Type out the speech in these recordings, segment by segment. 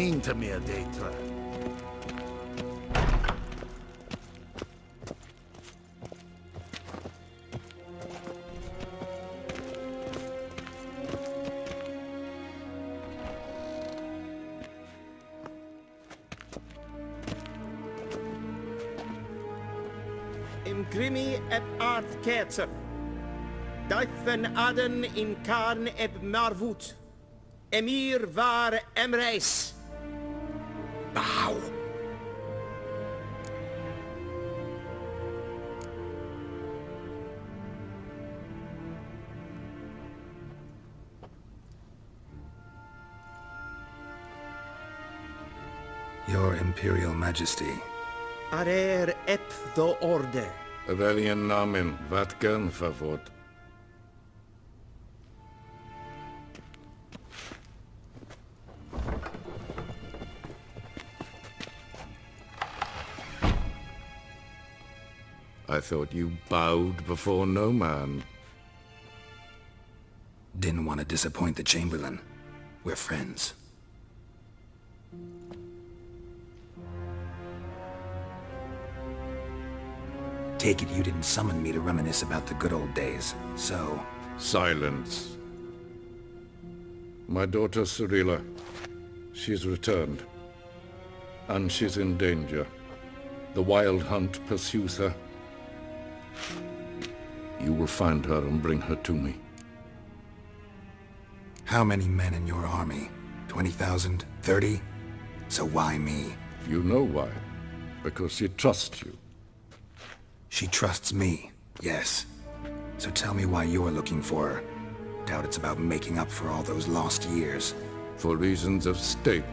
Inte mer dejtra. Imgrimi eb art ketzer. Daithen aden in karn eb marvut. Emir var emreis. Bow. Your Imperial Majesty. Arer ep do orde. Aurelian namen, Vatkan favort. I thought you bowed before no man. Didn't want to disappoint the Chamberlain. We're friends. Take it you didn't summon me to reminisce about the good old days, so... Silence. My daughter Cirilla, she's returned. And she's in danger. The Wild Hunt pursues her. You will find her and bring her to me. How many men in your army? 20,000? 30? So why me? You know why. Because she trusts you. She trusts me, yes. So tell me why you're looking for her. Doubt it's about making up for all those lost years. For reasons of state,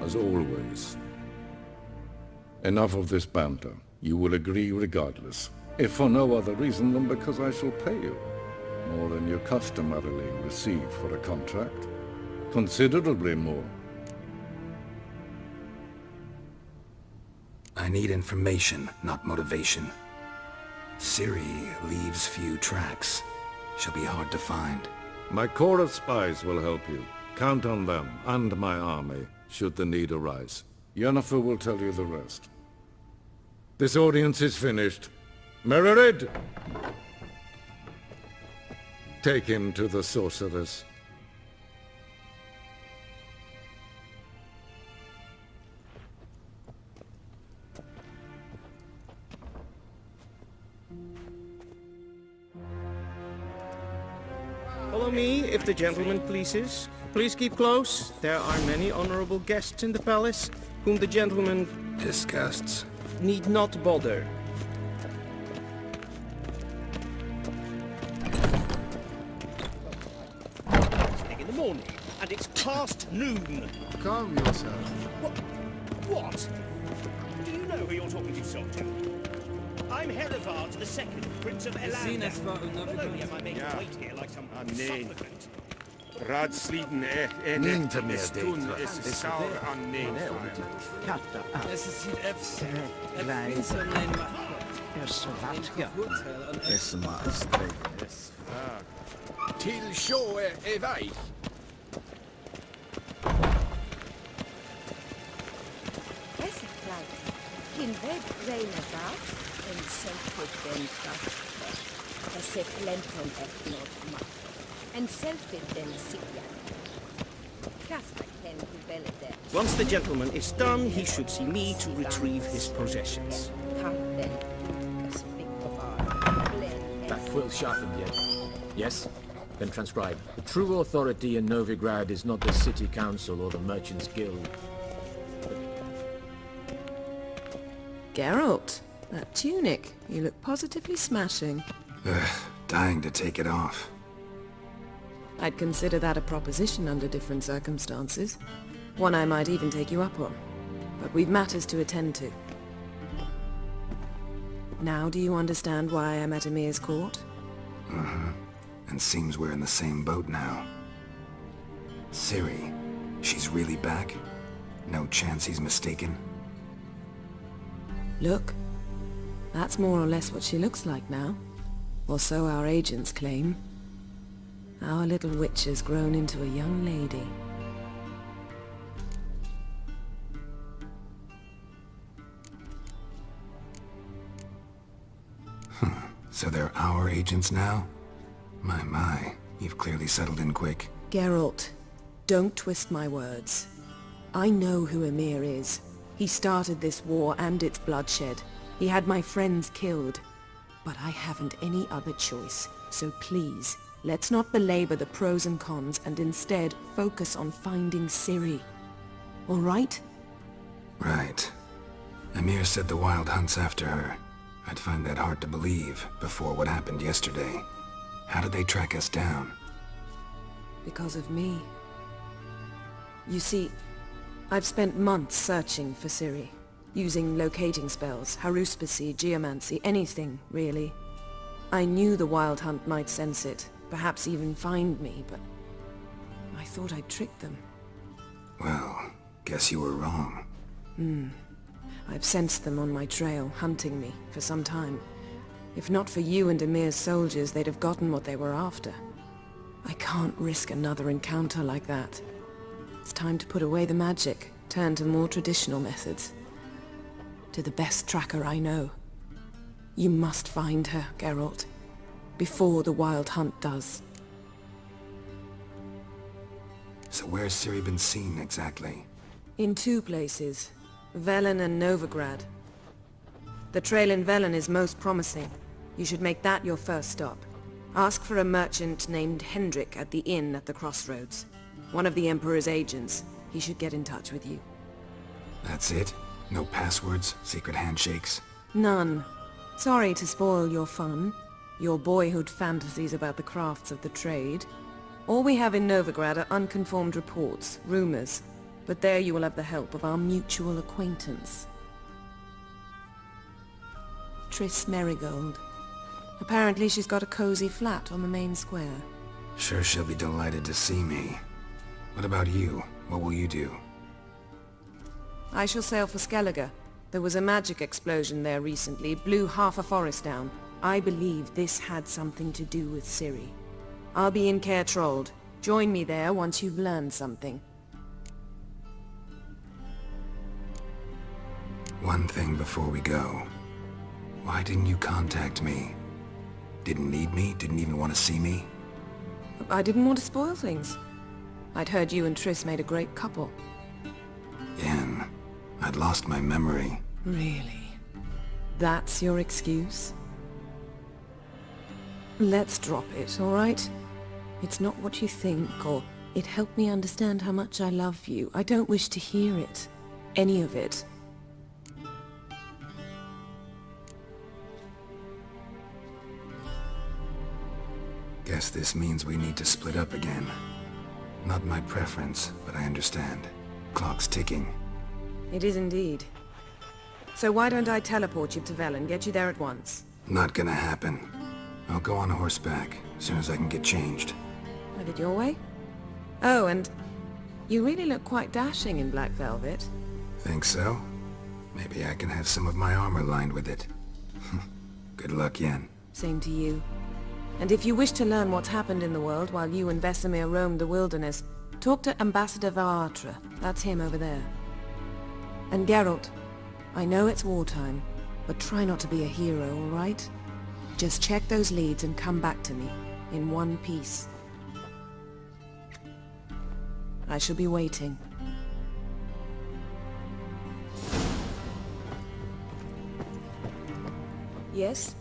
as always. Enough of this banter. You will agree regardless. If for no other reason than because I shall pay you. More than you customarily receive for a contract. Considerably more. I need information, not motivation. Ciri leaves few tracks. She'll be hard to find. My corps of spies will help you. Count on them, and my army, should the need arise. Yennefer will tell you the rest. This audience is finished. Mererid! Take him to the sorceress. Follow me, if the gentleman pleases. Please keep close. There are many honorable guests in the palace, whom the gentleman Disgusts. need not bother. In the morning, and it's past noon. Calm yourself. What? Do you know who you're talking to, soldier? I'm Herivard II, Prince of Elander. Not only am I made to wait here like some supplicant. Radsliden Inte mer dejtra. saur an Es ist in Fs. Er finns en en Till sjå är väg. In red rain about, and self-put them the seplenton at Nordmark, and self-it then Sigya. Casper can develop that. Once the gentleman is done, he should see me to retrieve his possessions. Come then, speak of our blend. That quill sharpened yet? Yes? Then transcribe. The true authority in Novigrad is not the city council or the merchants' guild. Geralt, that tunic. You look positively smashing. Dying to take it off. I'd consider that a proposition under different circumstances. One I might even take you up on. But we've matters to attend to. Now do you understand why I'm at Emir's court? And seems we're in the same boat now. Ciri, she's really back? No chance he's mistaken? Look, that's more or less what she looks like now. Or so our agents claim. Our little witch has grown into a young lady. So they're our agents now? My, you've clearly settled in quick. Geralt, don't twist my words. I know who Emir is. He started this war and its bloodshed. He had my friends killed. But I haven't any other choice. So please, let's not belabor the pros and cons and instead focus on finding Ciri. All right? Right. Emir said the Wild Hunt's after her. I'd find that hard to believe before what happened yesterday. How did they track us down? Because of me. You see, I've spent months searching for Ciri, using locating spells, haruspicy, geomancy, anything, really. I knew the Wild Hunt might sense it, perhaps even find me, but I thought I'd tricked them. Well, guess you were wrong. I've sensed them on my trail, hunting me, for some time. If not for you and Emir's soldiers, they'd have gotten what they were after. I can't risk another encounter like that. It's time to put away the magic, turn to more traditional methods. To the best tracker I know. You must find her, Geralt. Before the Wild Hunt does. So where's Ciri been seen exactly? In two places. Velen and Novigrad. The trail in Velen is most promising. You should make that your first stop. Ask for a merchant named Hendrik at the inn at the crossroads. One of the Emperor's agents. He should get in touch with you. That's it? No passwords, secret handshakes? None. Sorry to spoil your fun, your boyhood fantasies about the crafts of the trade. All we have in Novigrad are unconfirmed reports, rumors. But there you will have the help of our mutual acquaintance. Triss Merigold. Apparently she's got a cozy flat on the main square. Sure she'll be delighted to see me. What about you? What will you do? I shall sail for Skellige. There was a magic explosion there recently, blew half a forest down. I believe this had something to do with Ciri. I'll be in Caer Trolde. Join me there once you've learned something. One thing before we go. Why didn't you contact me? Didn't need me? Didn't even want to see me? I didn't want to spoil things. I'd heard you and Triss made a great couple. Yen, I'd lost my memory. Really? That's your excuse? Let's drop it, all right? It's not what you think, or it helped me understand how much I love you. I don't wish to hear it. Any of it. Guess this means we need to split up again. Not my preference, but I understand. Clock's ticking. It is indeed. So why don't I teleport you to Velen, get you there at once? Not gonna happen. I'll go on horseback, as soon as I can get changed. Have it your way? Oh, and you really look quite dashing in black velvet. Think so? Maybe I can have some of my armor lined with it. Good luck, Yen. Same to you. And if you wish to learn what's happened in the world while you and Vesemir roamed the wilderness, talk to Ambassador Varatra. That's him over there. And Geralt, I know it's wartime, but try not to be a hero, all right? Just check those leads and come back to me, in one piece. I shall be waiting. Yes?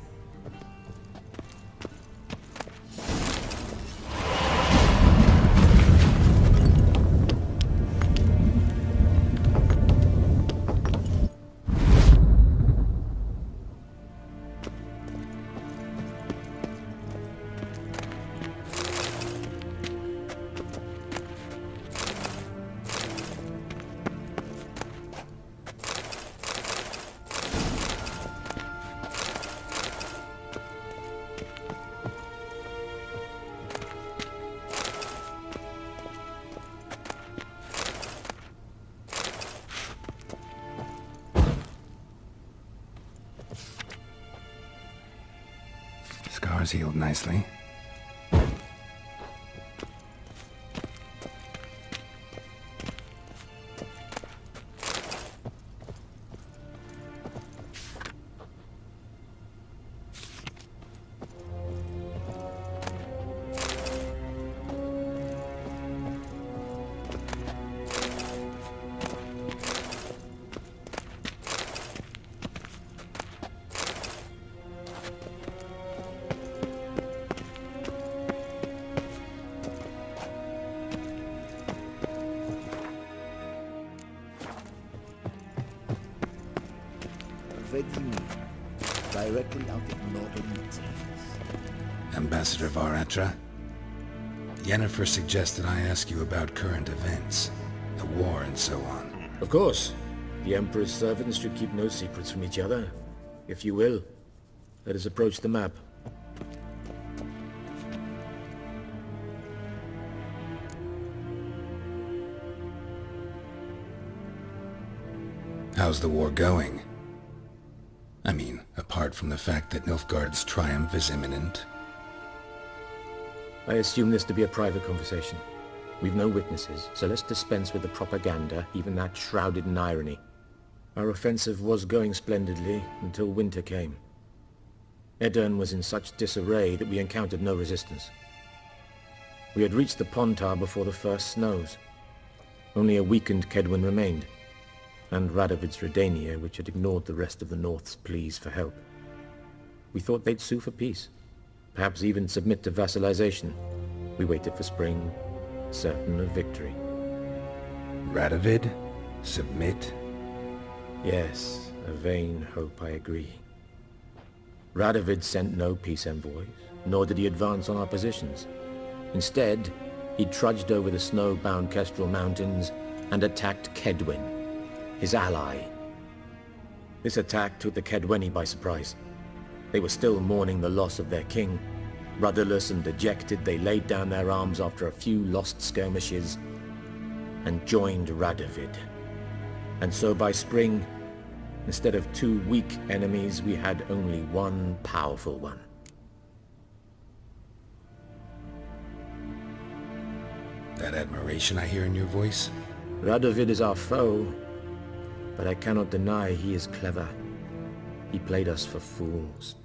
Scars healed nicely. retinue, directly out of northern Tees. Ambassador Varatra, Yennefer suggested I ask you about current events, the war and so on. Of course. The Emperor's servants should keep no secrets from each other. If you will, let us approach the map. How's the war going? I mean, apart from the fact that Nilfgaard's triumph is imminent. I assume this to be a private conversation. We've no witnesses, so let's dispense with the propaganda, even that shrouded in irony. Our offensive was going splendidly until winter came. Edirn was in such disarray that we encountered no resistance. We had reached the Pontar before the first snows. Only a weakened Kedwen remained, and Radovid's Redania, which had ignored the rest of the North's pleas for help. We thought they'd sue for peace, perhaps even submit to vassalization. We waited for spring, certain of victory. Radovid? Submit? Yes, a vain hope, I agree. Radovid sent no peace envoys, nor did he advance on our positions. Instead, he trudged over the snow-bound Kestrel Mountains and attacked Kedwen, his ally. This attack took the Kedweni by surprise. They were still mourning the loss of their king. Rudderless and dejected, they laid down their arms after a few lost skirmishes and joined Radovid. And so by spring, instead of 2 weak enemies, we had only one powerful one. That admiration I hear in your voice? Radovid is our foe, but I cannot deny he is clever. He played us for fools,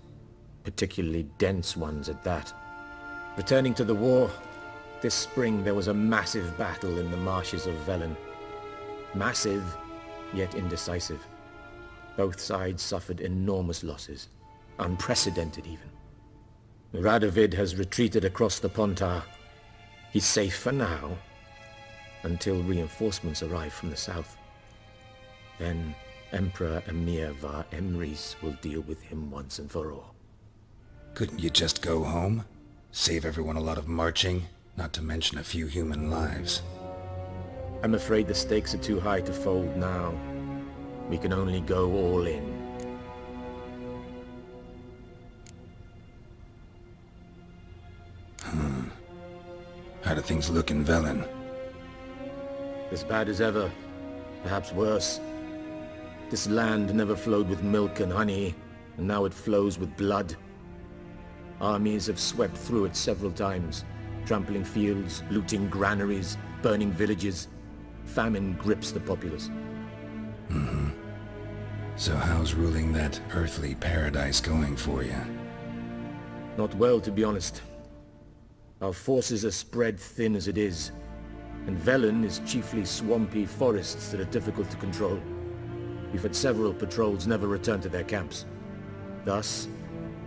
particularly dense ones at that. Returning to the war, this spring there was a massive battle in the marshes of Velen. Massive, yet indecisive. Both sides suffered enormous losses, unprecedented even. Radovid has retreated across the Pontar. He's safe for now, until reinforcements arrive from the south. Then Emperor Emir Var Emrys will deal with him once and for all. Couldn't you just go home? Save everyone a lot of marching, not to mention a few human lives. I'm afraid the stakes are too high to fold now. We can only go all in. How do things look in Velen? As bad as ever, perhaps worse. This land never flowed with milk and honey, and now it flows with blood. Armies have swept through it several times, trampling fields, looting granaries, burning villages. Famine grips the populace. So how's ruling that earthly paradise going for you? Not well, to be honest. Our forces are spread thin as it is, and Velen is chiefly swampy forests that are difficult to control. We've had several patrols never return to their camps. Thus,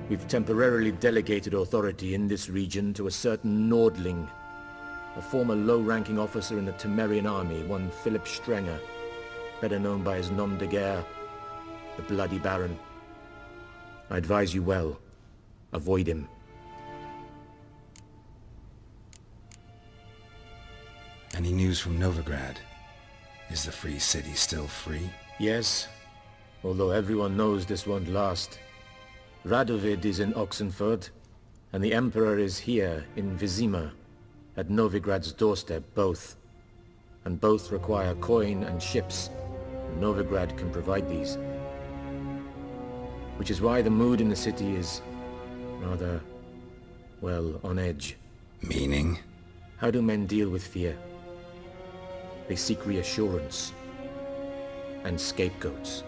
we've temporarily delegated authority in this region to a certain Nordling, a former low-ranking officer in the Temerian army, one Philip Strenger, better known by his nom de guerre, the Bloody Baron. I advise you well. Avoid him. Any news from Novigrad? Is the free city still free? Yes, although everyone knows this won't last. Radovid is in Oxenford, and the Emperor is here in Vizima, at Novigrad's doorstep, both. And both require coin and ships, and Novigrad can provide these. Which is why the mood in the city is rather, well, on edge. Meaning? How do men deal with fear? They seek reassurance and scapegoats.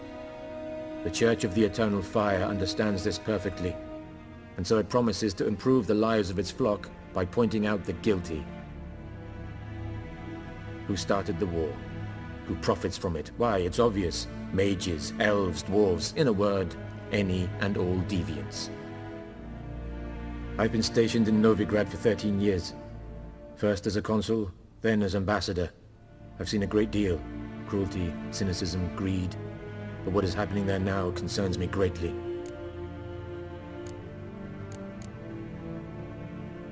The Church of the Eternal Fire understands this perfectly, and so it promises to improve the lives of its flock by pointing out the guilty. Who started the war? Who profits from it? Why, it's obvious. Mages, elves, dwarves, in a word, any and all deviants. I've been stationed in Novigrad for 13 years. First as a consul, then as ambassador. I've seen a great deal. Cruelty, cynicism, greed. but what is happening there now concerns me greatly.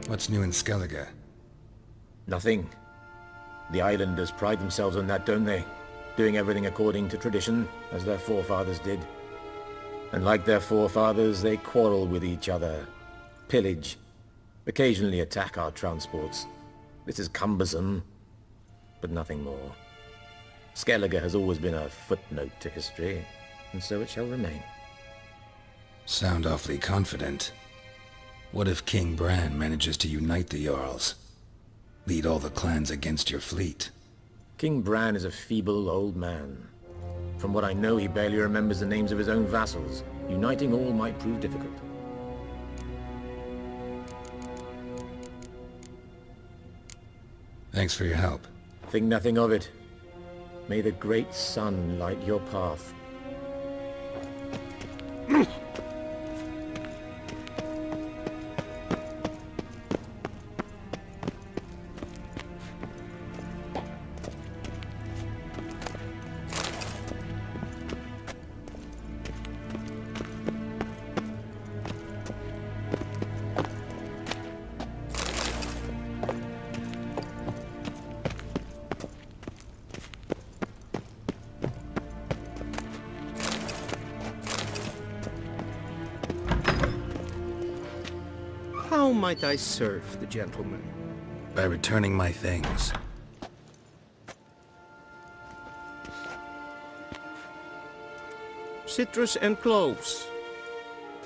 What's new in Skellige? Nothing. The islanders pride themselves on that, don't they? Doing everything according to tradition, as their forefathers did. And like their forefathers, they quarrel with each other, pillage, occasionally attack our transports. This is cumbersome, but nothing more. Skellige has always been a footnote to history, and so it shall remain. Sound awfully confident. What if King Bran manages to unite the Jarls? Lead all the clans against your fleet? King Bran is a feeble old man. From what I know, he barely remembers the names of his own vassals. Uniting all might prove difficult. Thanks for your help. Think nothing of it. May the great sun light your path. How might I serve the gentleman? By returning my things. Citrus and cloves.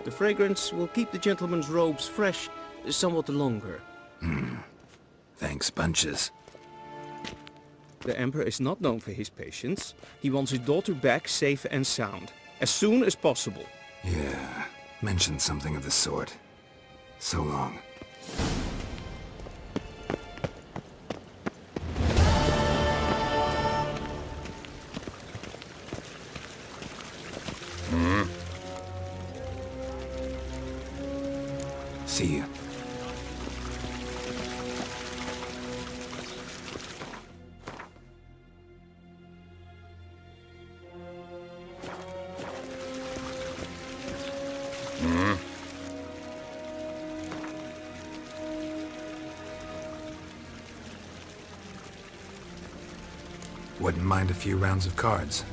The fragrance will keep the gentleman's robes fresh somewhat longer. Thanks, bunches. The Emperor is not known for his patience. He wants his daughter back safe and sound, as soon as possible. Yeah, mentioned something of the sort. So long. See you. Wouldn't mind a few rounds of cards.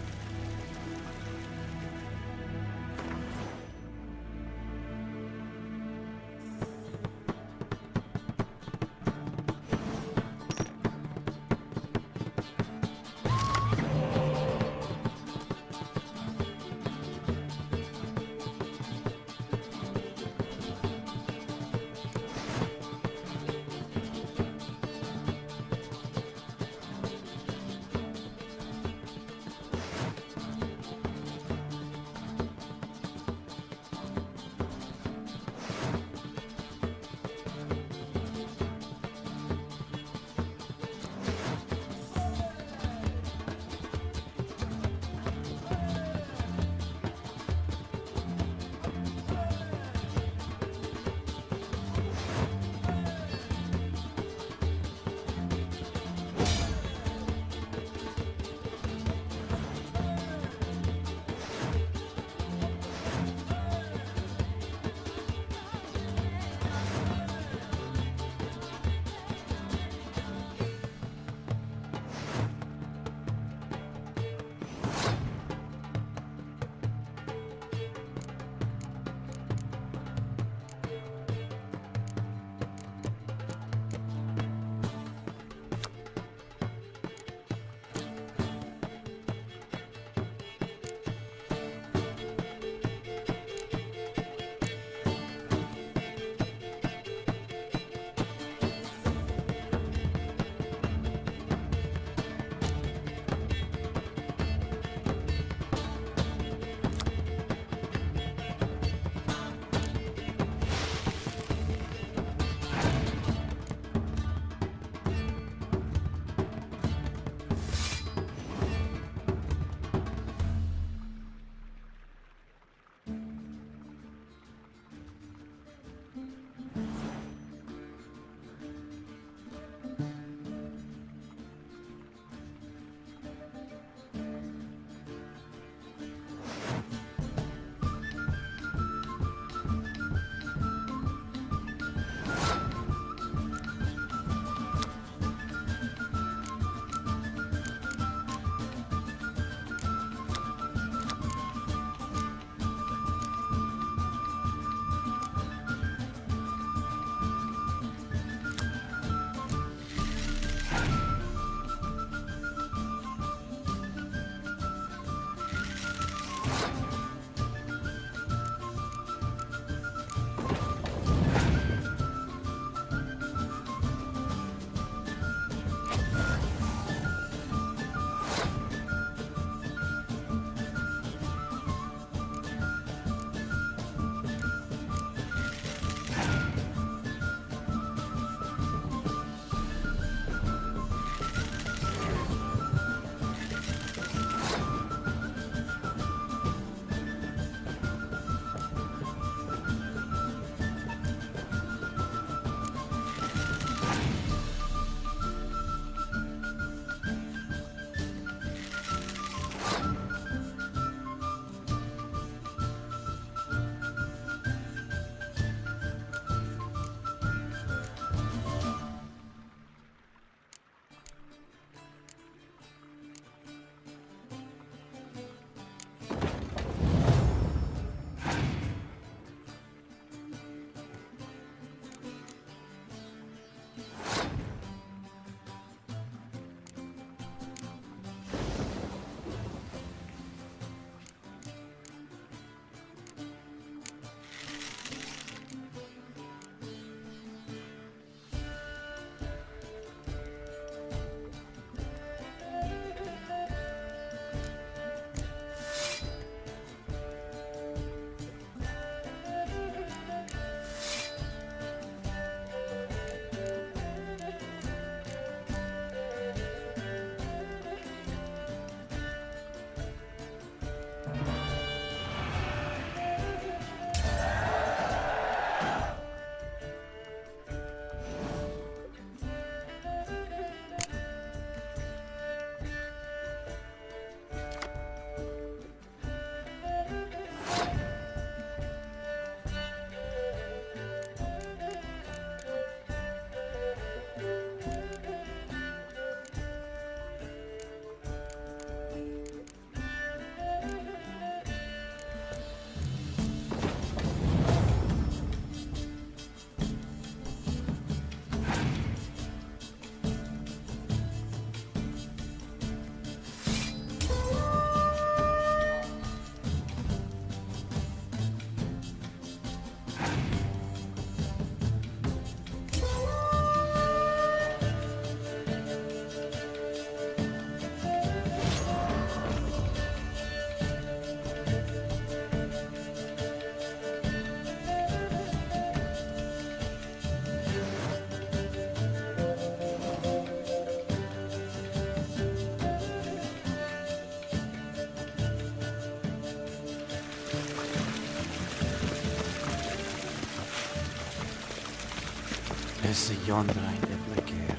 Esse yondra in de bleker.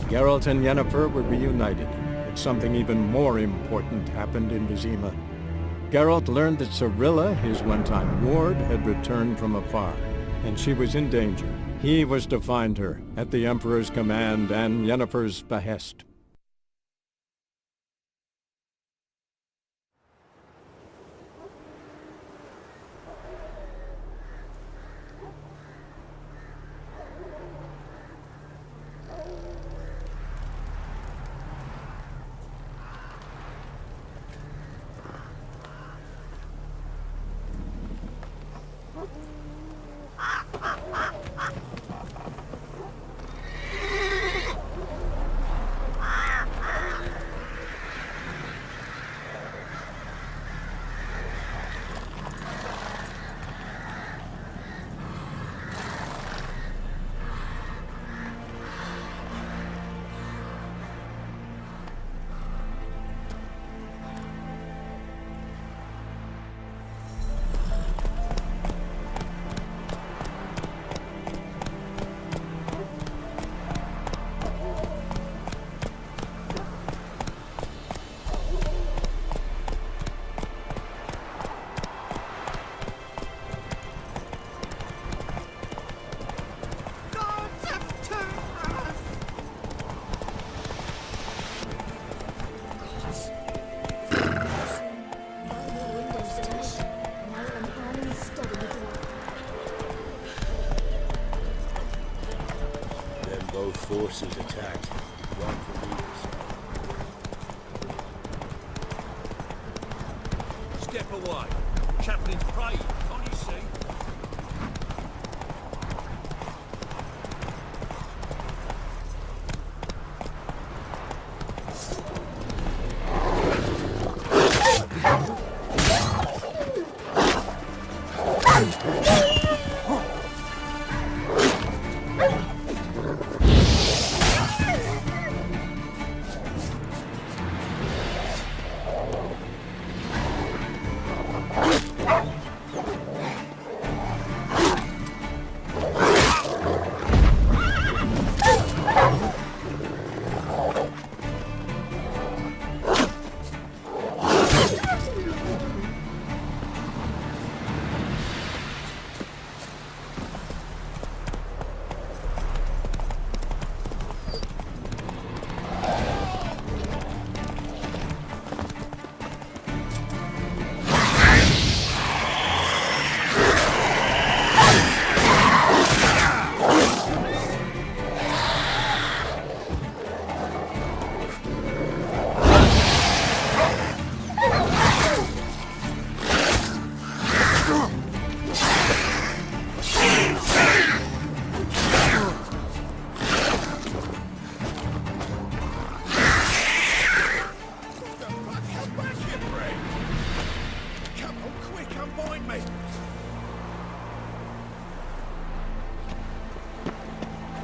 Geralt and Yennefer were reunited, but something even more important happened in Vizima. Geralt learned that Cirilla, his one-time ward, had returned from afar, and she was in danger. He was to find her, at the Emperor's command and Yennefer's behest. Forces attacked. One for leaders. Step away. Chaplain's praying, can't you see?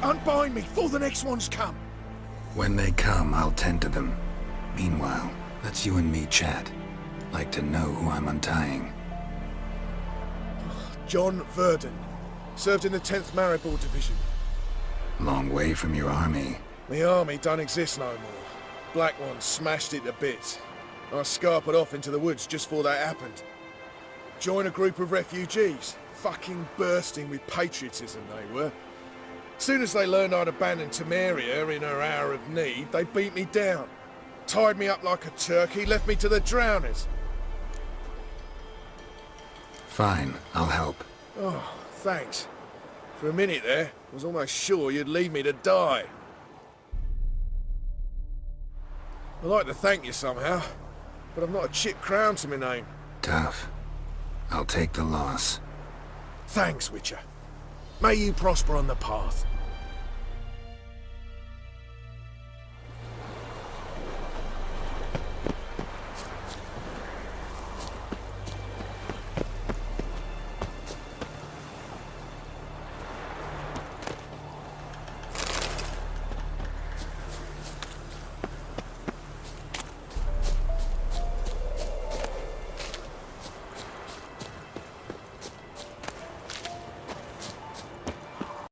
Unbind me before the next ones come. When they come, I'll tend to them. Meanwhile, let's you and me chat. Like to know who I'm untying. John Verdon. Served in the 10th Maribor Division. Long way from your army. My army don't exist no more. Black Ones smashed it to bits. I scarpered off into the woods just before that happened. Joined a group of refugees. Fucking bursting with patriotism they were. Soon as they learned I'd abandoned Temeria in her hour of need, they beat me down. Tied me up like a turkey, left me to the drowners. Fine, I'll help. Oh, thanks. For a minute there, I was almost sure you'd leave me to die. I'd like to thank you somehow, but I've not a chip crown to my name. Tough. I'll take the loss. Thanks, Witcher. May you prosper on the path.